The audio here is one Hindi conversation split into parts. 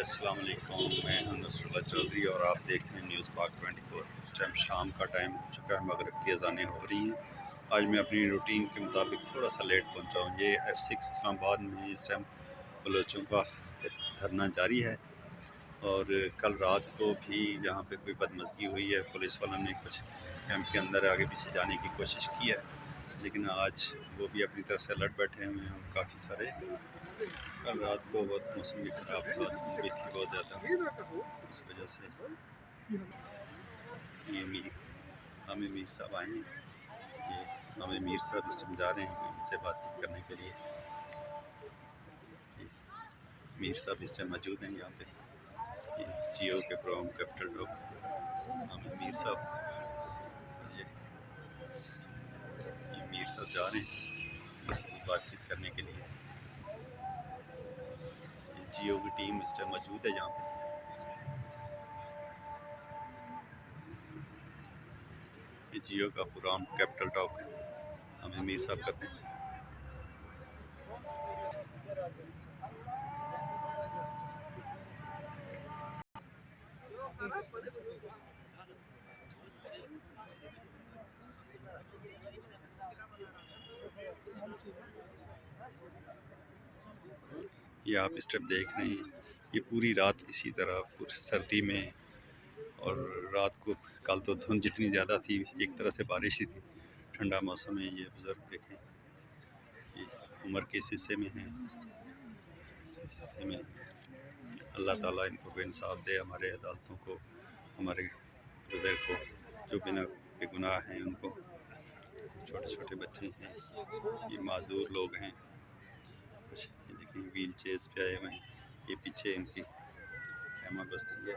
अस्सलाम वालेकुम। मैं हूं नसरुल्लाह चौधरी और आप देख रहे हैं न्यूज़ पाक 24। इस टाइम शाम का टाइम हो चुका है, मगरिब की अज़ानें हो रही हैं। आज मैं अपनी रूटीन के मुताबिक थोड़ा सा लेट पहुंचा हूं। ये F6 इस्लामाबाद में इस टाइम बलोचों का धरना जारी है और कल रात को भी यहाँ पे कोई बदमज़गी हुई है। पुलिस वालों ने कुछ कैंप के अंदर आगे पीछे जाने की कोशिश की है, लेकिन आज वो भी अपनी तरफ से अलर्ट बैठे हुए हैं। काफ़ी सारे कल रात को बहुत मौसम भी ख़राब था, धूप भी थी बहुत ज़्यादा, इस वजह से ये हमें मीर साहब आए हैं। ये हमें मीर साहब इस टाइम जा रहे हैं उनसे बातचीत करने के लिए। ये मीर साहब इस टाइम मौजूद हैं यहाँ पे। ये जियो के प्रोग्राम कैपिटल टॉक हमें मीर साहब, ये मीर साहब जा रहे हैं किसी की बातचीत करने के लिए। ये जियो की टीम इस टाइम मौजूद है यहाँ पे। ये जियो का प्रोग्राम कैपिटल टॉक हमें मीर साहब करते हैं। ये आप इस टाइम देख रहे हैं, ये पूरी रात इसी तरह पूरी सर्दी में, और रात को कल तो धुंध जितनी ज़्यादा थी, एक तरह से बारिश ही थी, ठंडा मौसम है। ये बुज़ुर्ग देखें, ये उम्र के इस हिस्से में हैं, इस हिस्से में हैं। अल्लाह ताला इनको बेइंसाफ़ दे, हमारे अदालतों को, हमारे ब्रदर को जो बिना के गुनाह हैं उनको। छोटे छोटे बच्चे हैं, ये माजूर लोग हैं कुछ, ये देखें व्हील चेयर्स पे आए हुए हैं। ये पीछे इनकी खैमा बस्ती है।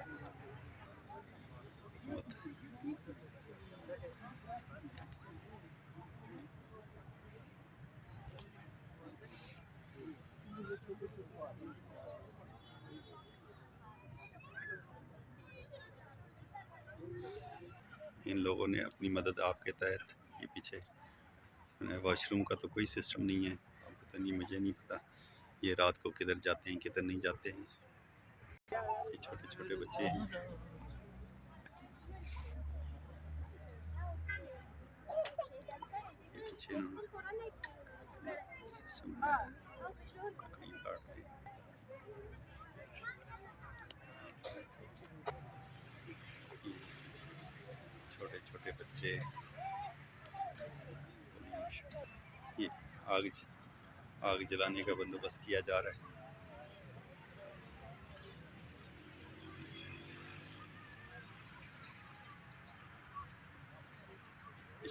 इन लोगों ने अपनी मदद आपके तहत, ये पीछे वॉशरूम का तो कोई सिस्टम नहीं है, अब पता नहीं, मुझे नहीं पता ये रात को किधर जाते हैं किधर नहीं जाते हैं। ये छोटे छोटे बच्चे हैं, ये पीछे सिस्टम कहीं काटते हैं। छोटे छोटे बच्चे, ये आग जलाने का बंदोबस्त किया जा रहा है।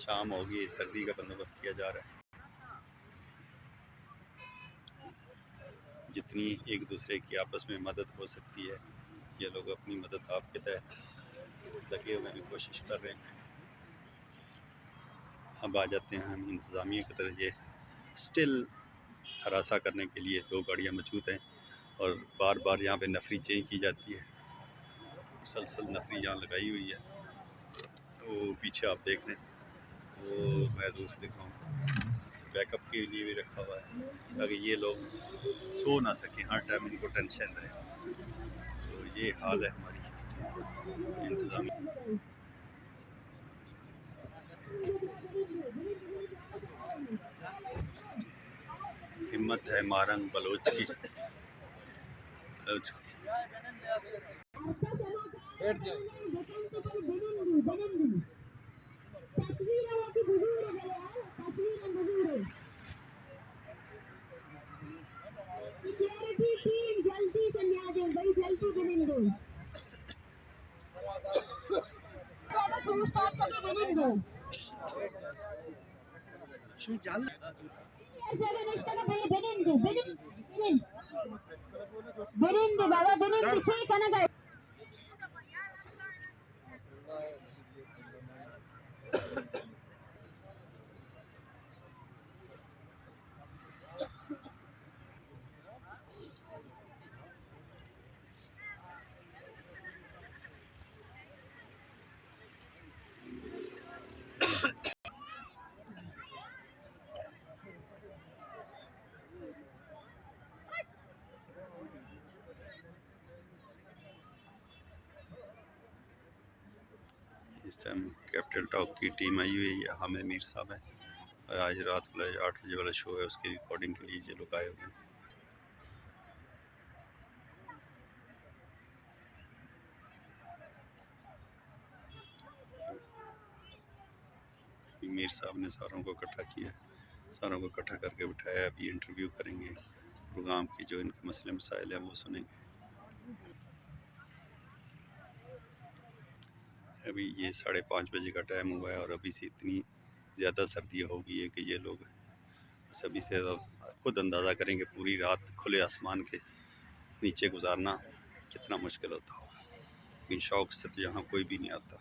शाम होगी, सर्दी का बंदोबस्त किया जा रहा है। जितनी एक दूसरे की आपस में मदद हो सकती है, ये लोग अपनी मदद आपके तहत लगे हुए हैं, कोशिश कर रहे हैं। अब आ जाते हैं हम इंतज़ामिया की तरफ। ये स्टिल हरासा करने के लिए 2 गाड़ियाँ मौजूद हैं और बार बार यहाँ पे नफरी चेंज की जाती है, मुसलसल नफरी यहाँ लगाई हुई है। तो पीछे आप देख रहे हैं, वो मैं दूसरे दिखाऊँ, बैकअप के लिए भी रखा हुआ है ताकि ये लोग सो ना सकें, हर टाइम इनको टेंशन रहे। तो ये हाल है हमारी इंतज़ामिया। हिम्मत है मारंग बलोच की, बलोच इस टाइम कैपिटल टॉक की टीम आई हुई है, ये हामिद मीर साहब है और आज रात वाला 8 बजे वाला शो है, उसकी रिकॉर्डिंग के लिए ये लोग आए हुए हैं। मीर साहब ने सारों को इकट्ठा किया, सारों को इकट्ठा करके बिठाया। अभी इंटरव्यू करेंगे, प्रोग्राम की जो इनके मसले मसाइल हैं वो सुनेंगे। अभी ये 5:30 बजे का टाइम हुआ है और अभी से इतनी ज़्यादा सर्दी हो गई है कि ये लोग सभी से खुद अंदाज़ा करेंगे पूरी रात खुले आसमान के नीचे गुजारना कितना मुश्किल होता होगा। लेकिन शौक़ से तो यहाँ कोई भी नहीं आता।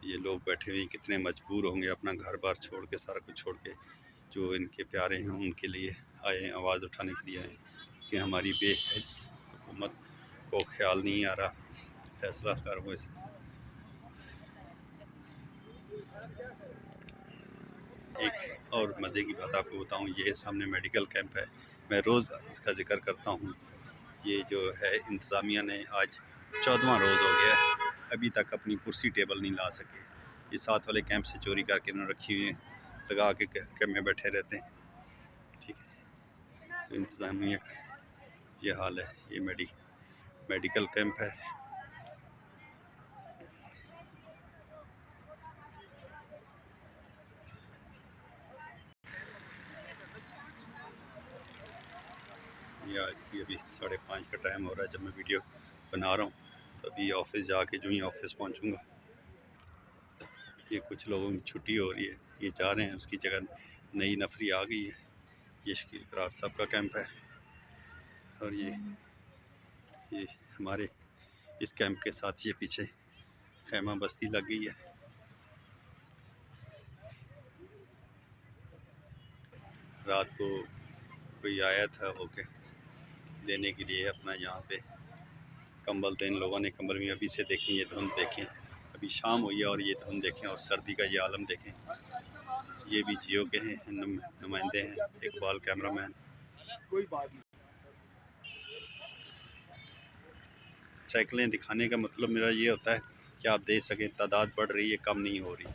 ये लोग बैठे हुए कितने मजबूर होंगे, अपना घर बार छोड़ के, सारा कुछ छोड़ के, जो इनके प्यारे हैं उनके लिए आए हैं, आवाज़ उठाने के लिए आए हैं कि हमारी बेहिस हुकूमत को ख्याल नहीं आ रहा, फैसला कर वो। एक और मज़े की बात आपको बताऊं, ये सामने मेडिकल कैंप है, मैं रोज़ इसका जिक्र करता हूँ। ये जो है इंतज़ामिया ने आज 14वां रोज़ हो गया है, अभी तक अपनी कुर्सी टेबल नहीं ला सके। ये साथ वाले कैंप से चोरी करके उन्होंने रखी हुई है, लगा के कैंप में बैठे रहते हैं। ठीक है, तो इंतज़ामिया का ये हाल है। ये मेडिकल कैंप है। ये आज की अभी 5:30 का टाइम हो रहा है जब मैं वीडियो बना रहा हूँ, तो अभी ऑफिस जाके जो ही ऑफिस पहुँचूँगा। ये कुछ लोगों की छुट्टी हो रही है, ये जा रहे हैं, उसकी जगह नई नफरी आ गई है। ये शकील करार साहब का कैंप है और ये हमारे इस कैंप के साथ ये पीछे खैमा बस्ती लग गई है। रात को कोई आया था वो के देने के लिए अपना यहाँ पे कंबल, तो इन लोगों ने कंबल में अभी से देखें, ये धुंध देखें, अभी शाम हुई है और ये धुंध देखें और सर्दी का ये आलम देखें। ये भी जियो के हैं, नुमाइंदे हैं, इकबाल कैमरामैन। कोई बात नहीं, साइकिलें दिखाने का मतलब मेरा ये होता है कि आप देख सकें तादाद बढ़ रही है, कम नहीं हो रही।